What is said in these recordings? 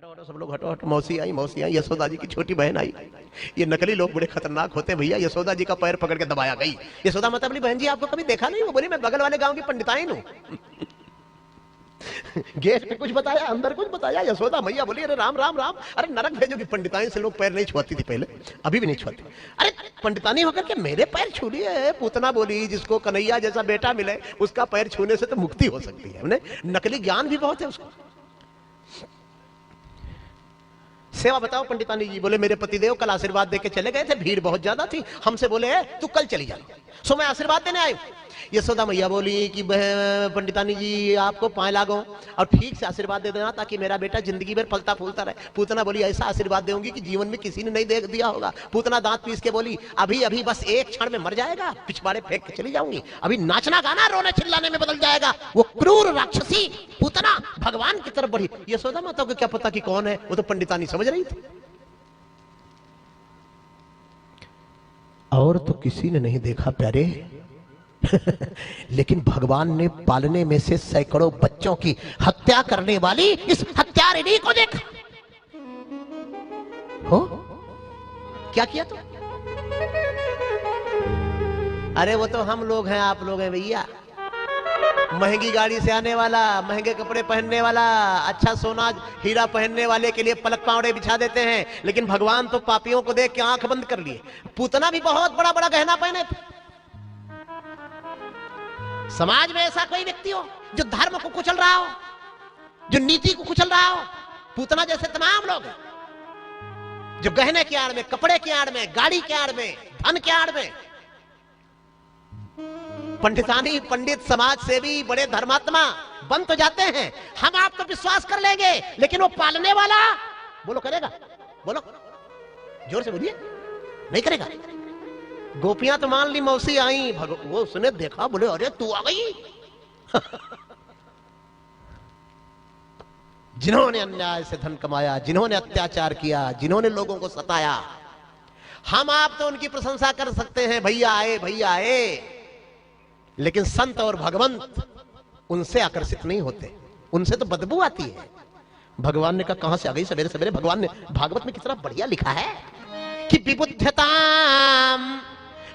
हटो हटो सब लोग हटो हटो। मौसी आई, यशोदा जी की छोटी बहन आई। ये नकली लोग बड़े खतरनाक होते हैं भैया। यशोदा जी का पैर पकड़ के दबाया गई। यशोदा माता बोली बहन जी आपको कभी देखा नहीं? वो बोली मैं बगल वाले गांव की पंडिताइन हूँ। गेट पे कुछ बताया, अंदर कुछ बताया। यशोदा मैया बोली अरे राम राम राम, अरे नरक भेजोगी। पंडिताइन से लोग पैर नहीं छुआती थी पहले, अभी भी नहीं छुआती। अरे पंडितानी होकर के मेरे पैर छू लिए। पूतना बोली जिसको कन्हैया जैसा बेटा मिले उसका पैर छूने से तो मुक्ति हो सकती है। उन्हें नकली ज्ञान भी बहुत है उसको। सेवा बताओ पंडितानी जी। बोले मेरे पतिदेव कल आशीर्वाद देके चले गए थे, भीड़ बहुत ज्यादा थी, हमसे बोले तू कल चली जा, सो मैं आशीर्वाद देने आई। यशोदा मैया बोली कि पंडितानी जी आपको पाए लागो और ठीक से आशीर्वाद दे देना ताकि मेरा बेटा जिंदगी भर फलता फूलता रहे। पूतना बोली ऐसा आशीर्वाद दूंगी कि जीवन में किसी ने नहीं देख दिया होगा। पूतना दांत पीस के बोली अभी अभी बस एक क्षण में मर जाएगा, पिछवाड़े फेंक के चली जाऊंगी। अभी नाचना गाना रोने चिल्लाने में बदल जाएगा। वो क्रूर राक्षसी पूतना भगवान की तरफ बढ़ी। यशोदा माता को क्या पता कि कौन है, वो तो पंडितानी समझ रही थी। और तो किसी ने नहीं देखा प्यारे। लेकिन भगवान ने पालने में से सैकड़ों बच्चों की हत्या करने वाली इस हत्यारिणी को देखा। हो क्या किया तो? अरे वो तो हम लोग हैं, आप लोग हैं भैया। महंगी गाड़ी से आने वाला, महंगे कपड़े पहनने वाला, अच्छा सोना हीरा पहनने वाले के लिए पलक पावड़े बिछा देते हैं। लेकिन भगवान तो पापियों को देख के आंख बंद कर लिए। पूतना भी बहुत बड़ा बड़ा गहना पहने थे। समाज में ऐसा कोई व्यक्ति हो जो धर्म को कुचल रहा हो, जो नीति को कुचल रहा हो, पूतना जैसे तमाम लोग हैं जो गहने की आड़ में, कपड़े की आड़ में, गाड़ी की आड़ में, धन की आड़ में। पंडितानी पंडित समाज सेवी बड़े धर्मात्मा बन तो जाते हैं, हम आप तो विश्वास कर लेंगे, लेकिन वो पालने वाला बोलो करेगा? बोलो जोर से बोलिए, नहीं करेगा। गोपियां तो मान ली मौसी आई, वो उसने देखा, बोले अरे तू आ गई। जिन्होंने अन्याय से धन कमाया, जिन्होंने अत्याचार किया, जिन्होंने लोगों को सताया, हम आप तो उनकी प्रशंसा कर सकते हैं, भैया आए भैया आए। लेकिन संत और भगवंत उनसे आकर्षित नहीं होते, उनसे तो बदबू आती है। भगवान ने कहा कहां से आ गई सवेरे सवेरे? भगवान ने भागवत में कितना बढ़िया लिखा है कि विबुद्धताम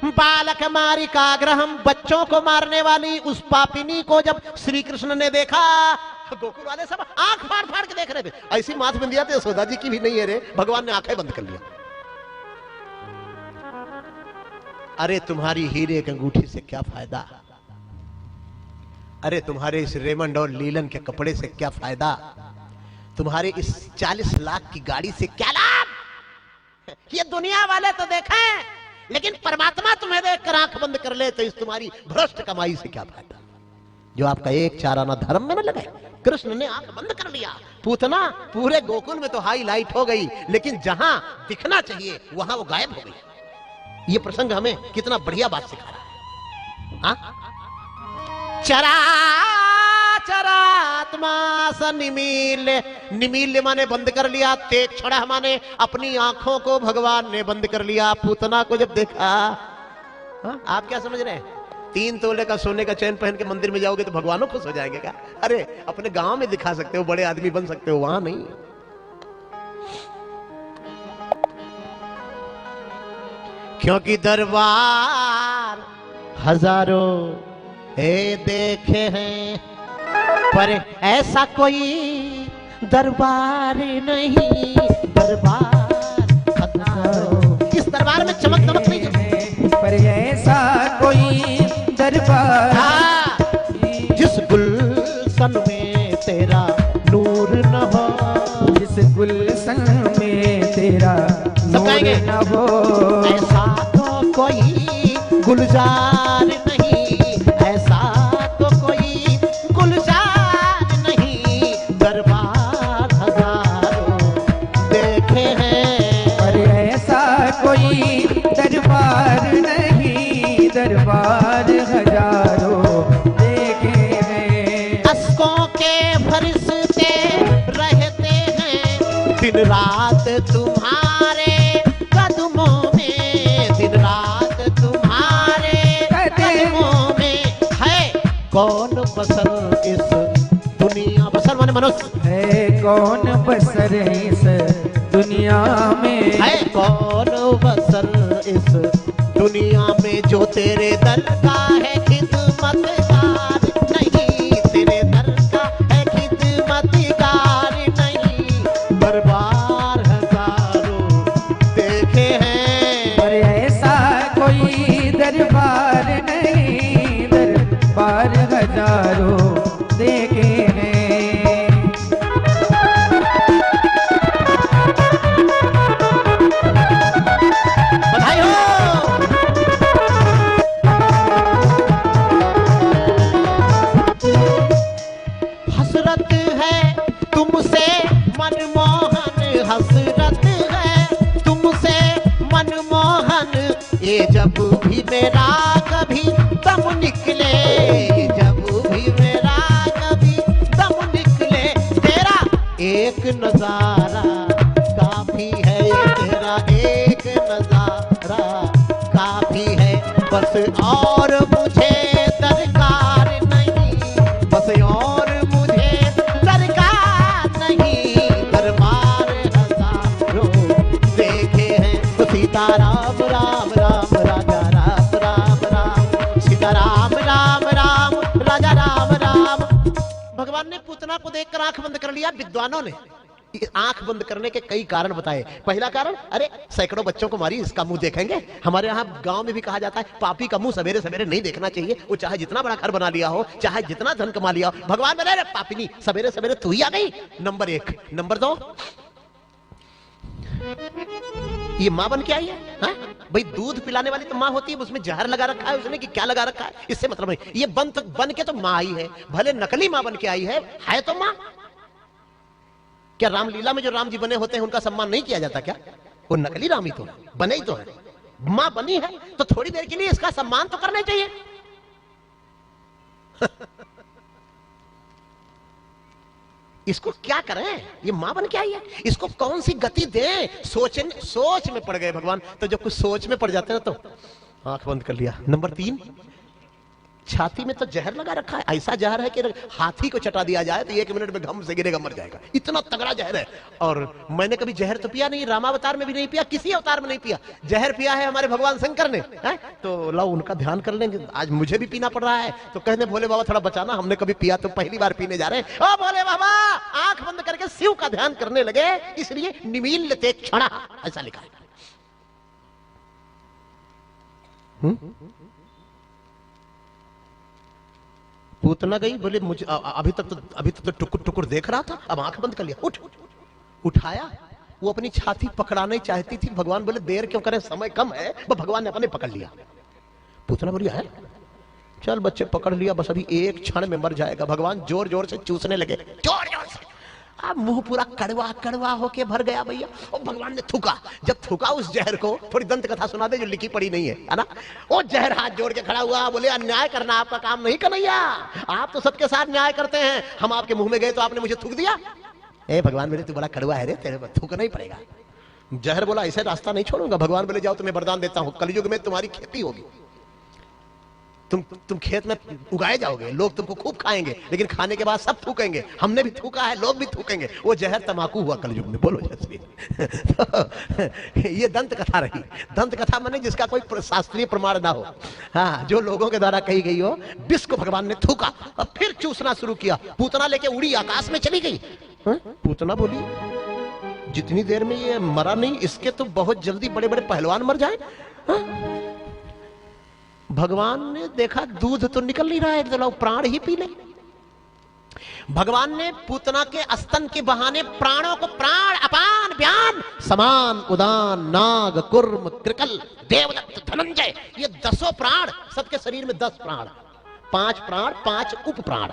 बालक मारिकाग्रहम, बच्चों को मारने वाली उस पापिनी को जब श्री कृष्ण ने देखा, गोकुल वाले सब आंख फाड़ फाड़ के देख रहे थे। ऐसी माथ बिंदिया तो यशोदा जी की भी नहीं है रे, भगवान ने आंखें बंद कर लिया। अरे तुम्हारी हीरे की अंगूठी से क्या फायदा? अरे तुम्हारे इस रेमंड और लीलन के कपड़े से क्या फायदा? तुम्हारे इस 40 लाख की गाड़ी से क्या लाभ? ये दुनिया वाले तो देखें, लेकिन परमात्मा तुम्हें देखकर आंख बंद कर ले तो इस तुम्हारी भ्रष्ट कमाई से क्या फायदा, जो आपका एक चार आना धर्म में न लगे। कृष्ण ने आंख बंद कर लिया। पूतना पूरे गोकुल में तो हाईलाइट हो गई, लेकिन जहां दिखना चाहिए वहां वो गायब हो गई। ये प्रसंग हमें कितना बढ़िया बात सिखा रहा है। चरा चरात्मा स निमील्य, निमील्य माने बंद कर लिया, तेज छड़ा माने अपनी आंखों को भगवान ने बंद कर लिया। पूतना को जब देखा, आप क्या समझ रहे हैं? 3 तोले का सोने का चैन पहन के मंदिर में जाओगे तो भगवानों खुश हो जाएंगे क्या? अरे अपने गांव में दिखा सकते हो, बड़े आदमी बन सकते हो, वहां नहीं। क्योंकि दरबार हजारों देखे हैं, पर ऐसा कोई दरबार नहीं। दरबार इस दरबार में चमक दमक नहीं है, पर ऐसा कोई दरबार जिस गुलशन में तेरा नूर न हो, जिस गुलशन में तेरा नूर न हो। ऐसा तो कोई गुलजार नहीं, ऐसा तो कोई गुलजार नहीं। दरबार हजारों देखे हैं, पर ऐसा कोई दरबार नहीं। दरबार हजारों देखे हैं। अश्कों के फरिश्ते रहते हैं दिन रात तुम्हारे कदमों में, दिन रात तुम्हारे कदमों में। है कौन बसर इस दुनिया, बसर माने मनुष्य, है कौन बसर इस दुनिया में, है कौन बसर इस दुनिया में जो तेरे दर का है खिदमतगार नहीं, तेरे दर का है खिदमतगार नहीं। दरबार हजारों देखे हैं, पर ऐसा कोई दरबार नहीं, दरबार हजारों देखे हैं। बधाई हो। हसरत है तुमसे मनमोहन, हसरत है तुमसे मनमोहन, ये जब भी मेरा कभी दम निकले, जब भी मेरा कभी दम निकले, तेरा एक नजारा काफी है, तेरा एक नजारा काफी है, बस और मुझे दरकार नहीं, बस और मुझे दरकार नहीं। दरबार हजारों देखे हैं, तो सीता राम राम राम राजा राम राम राम, सीता राम राम राम राजा राम राम। भगवान ने पूतना को देखकर आंख बंद कर लिया। विद्वानों ने आंख बंद करने के कई कारण बताए। पहला कारण, अरे सैकड़ों बच्चों को मारी, इसका मुंह देखेंगे। हमारे यहाँ गांव में भी कहा जाता है पापी का मुंह सवेरे सवेरे नहीं देखना चाहिए, वो चाहे जितना बड़ा घर बना लिया हो, चाहे जितना धन कमा लिया हो। भगवान बोले अरे पापिनी, सवेरे सवेरे तू ही आ गई। नंबर एक। नंबर दो, ये मां बन के आई है, हा? भाई दूध पिलाने वाली तो मां होती है, उसमें जहर लगा रखा है उसने कि क्या लगा रखा है, इससे मतलब नहीं। ये बन के तो मां आई है, भले नकली मां बन के आई है तो मां। क्या रामलीला में जो राम जी बने होते हैं उनका सम्मान नहीं किया जाता क्या? वो नकली राम ही तो बने ही तो है। मां बनी है तो थोड़ी देर के लिए इसका सम्मान तो करना चाहिए। इसको क्या करें, ये मां बन के आई है, इसको कौन सी गति दें? सोच में पड़ गए भगवान। तो जब कुछ सोच में पड़ जाते हैं तो आंख बंद कर लिया। नंबर तीन, छाती में तो जहर लगा रखा है, ऐसा जहर है कि हाथी को चटा दिया जाए तो 1 मिनट में घम से गिरेगा, मर जाएगा, इतना तगड़ा जहर है। और मैंने कभी जहर तो पिया नहीं, रामावतार में भी नहीं पिया, किसी अवतार में नहीं पिया। जहर पिया है हमारे भगवान शंकर ने, है? तो लो उनका ध्यान कर लेंगे। आज मुझे भी पीना पड़ रहा है तो कहने भोले बाबा थोड़ा बचाना, हमने कभी पिया तो पहली बार पीने जा रहे हैं। ओ भोले बाबा, आंख बंद करके शिव का ध्यान करने लगे, इसलिए निमील ते क्षणा ऐसा लिखा है। पूतना गई, बोले मुझे अभी तक तो टुकुर टुकुर देख रहा था, अब आंख बंद कर लिया। उठाया, वो अपनी छाती पकड़ाना ही चाहती थी। भगवान बोले देर क्यों करें, समय कम है। वो भगवान ने अपने पकड़ लिया। पूतना बोली है चल बच्चे पकड़ लिया, बस अभी एक क्षण में मर जाएगा। भगवान जोर जोर से चूसने लगे, जोर जोर से। अब मुंह पूरा कड़वा कड़वा होके भर गया भैया। और भगवान ने थूका, जब थूका उस जहर को, थोड़ी दंत कथा सुना दे जो लिखी पड़ी नहीं है ना। वो जहर हाथ जोड़ के खड़ा हुआ, बोले अन्याय करना आपका काम नहीं कन्हैया, आप तो सबके साथ न्याय करते हैं। हम आपके मुंह में गए तो आपने मुझे थूक दिया। ए भगवान मेरे, तू बड़ा कड़वा है रे, तेरे पर थूकना ही पड़ेगा। जहर बोला ऐसे रास्ता नहीं छोड़ूंगा। भगवान बोले जाओ तुम्हें वरदान देता हूं, कलयुग में तुम्हारी खेती होगी, तुम खेत में उगाए जाओगे, लोग तुमको खूब खाएंगे, लेकिन खाने के बाद सब थूकेंगे। हमने भी थूका है, लोग भी थूकेंगे। वो जहर तमाकू हुआ कलयुग में, बोलो जैसे। तो ये दंत कथा रही। दंत कथा माने जिसका कोई शास्त्रीय प्रमाण ना हो, हाँ, जो लोगों के द्वारा कही गई हो। विष को भगवान ने थूका और फिर चूसना शुरू किया। पूतना लेके उड़ी, आकाश में चली गई। पूतना बोली जितनी देर में ये मरा नहीं, इसके तो बहुत जल्दी बड़े बड़े पहलवान मर जाए। भगवान ने देखा दूध तो निकल नहीं रहा है, चलो प्राण ही पी ले। भगवान ने पूतना के स्तन के बहाने प्राणों को, प्राण अपान व्यान समान उदान नाग कुर्म कृकल देवदत्त धनंजय, ये 10 प्राण, सबके शरीर में 10 प्राण, 5 प्राण 5 उप प्राण।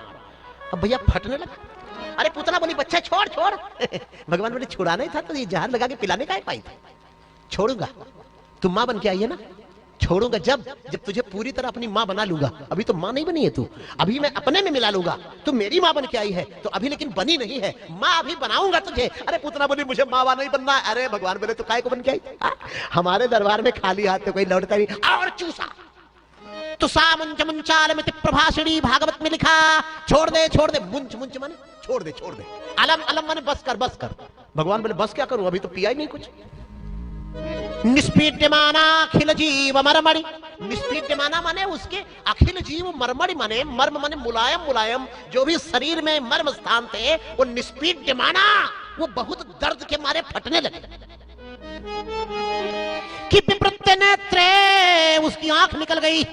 अब भैया फटने लगा। अरे पूतना बोली बच्चा छोड़ छोड़। भगवान बोले छुड़ाना ही था तो ये जहर लगा के पिलाने का पाई था। छोड़ूंगा, तुम मां बन के आई है ना, छोड़ूंगा जब तुझे पूरी तरह अपनी मां बना लूंगा। अभी तो मां नहीं बनी है तू, अभी मैं अपने में मिला लूंगा। तू मेरी मां बन के आई है तो अभी लेकिन बनी नहीं है, मां अभी बनाऊंगा तुझे। अरे पूतना बोली मुझे मां नहीं बनना। अरे भगवान बोले तो काय को बन के आई? हमारे दरबार में खाली हाथ तो कोई लौटता नहीं। और चूसा तुसा मुंच मुंचाल मिति प्रभाषिणी, भागवत में लिखा। छोड़ दे मुंच मुंच माने छोड़ दे छोड़ दे। अलम अलम माने बस कर। भगवान बोले बस क्या करूं, अभी तो पिया ही नहीं कुछ। निष्पीड्यमाना अखिल जीव मरमणि, निष्पीड्यमाना माने उसके अखिल जीव मरमणि माने मर्म माने मुलायम मुलायम, जो भी शरीर में मर्म स्थान थे वो निष्पीड्यमाना, वो बहुत दर्द के मारे फटने लगे। कि विप्रत्य नेत्रे, उसकी आंख निकल गई।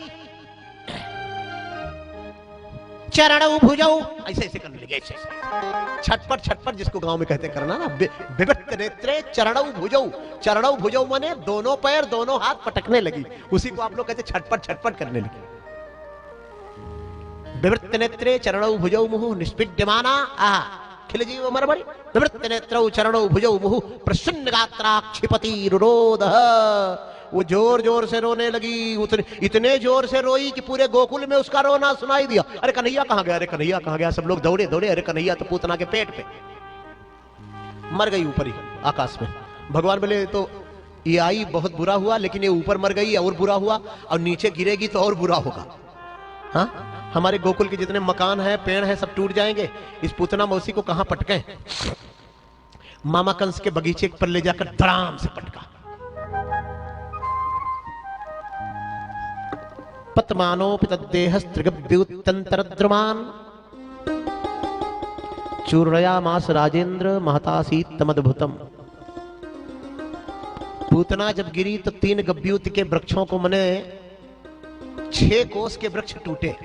चरणौ भुजौ, ऐसे ऐसे करने लगे, ऐसे छटपट छटपट, जिसको गांव में कहते करना ना। विप्रत्य नेत्रे चरणौ भुजौ, चरणौ भुजौ माने दोनों पैर दोनों हाथ पटकने लगी, उसी को आप लोग कहते छटपट छटपट करने लगी। विवृत्त नेत्रे चरणौ भुजौ मुहुः निष्पीड्यमाना अखिल जीव मरमणि, विवृत्त नेत्रौ चरणौ भुजौ मुहुः प्रसन्न गात्राक्षिपति रुरोधः। वो जोर जोर से रोने लगी, इतने जोर से रोई कि पूरे गोकुल में उसका रोना सुनाई दिया। अरे कन्हैया कहां गया, अरे कन्हैया कहां गया, सब लोग दौड़े दौड़े, अरे कन्हैया तो पूतना के पेट पे मर गई ऊपर ही आकाश में। भगवान बोले तो ये आई बहुत बुरा हुआ, लेकिन ये ऊपर मर गई और बुरा हुआ, और नीचे गिरेगी तो और बुरा होगा। हाँ, हमारे गोकुल के जितने मकान हैं पेड़ हैं सब टूट जाएंगे, इस पूतना मौसी को कहां पटके। मामा कंस के बगीचे पर ले जाकर धड़ाम से पटका। पत्मानोपितदेहस्त्रिगभ्युत्तन्तरद्रुमान् चूर्णयामास राजेंद्र महतासीत्तमद्भुतम्। पूतना जब गिरी तो 3 गभ्युत के वृक्षों को मने 6 कोस के वृक्ष टूटे।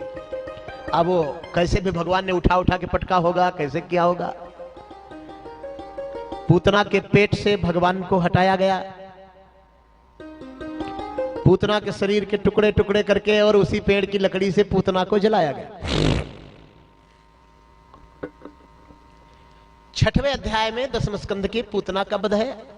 अब वो कैसे भी भगवान ने उठा उठा के पटका होगा, कैसे किया होगा। पूतना के पेट से भगवान को हटाया गया, पूतना के शरीर के टुकड़े टुकड़े करके, और उसी पेड़ की लकड़ी से पूतना को जलाया गया। 6वें अध्याय में 10वें स्कंद के पूतना का वध है।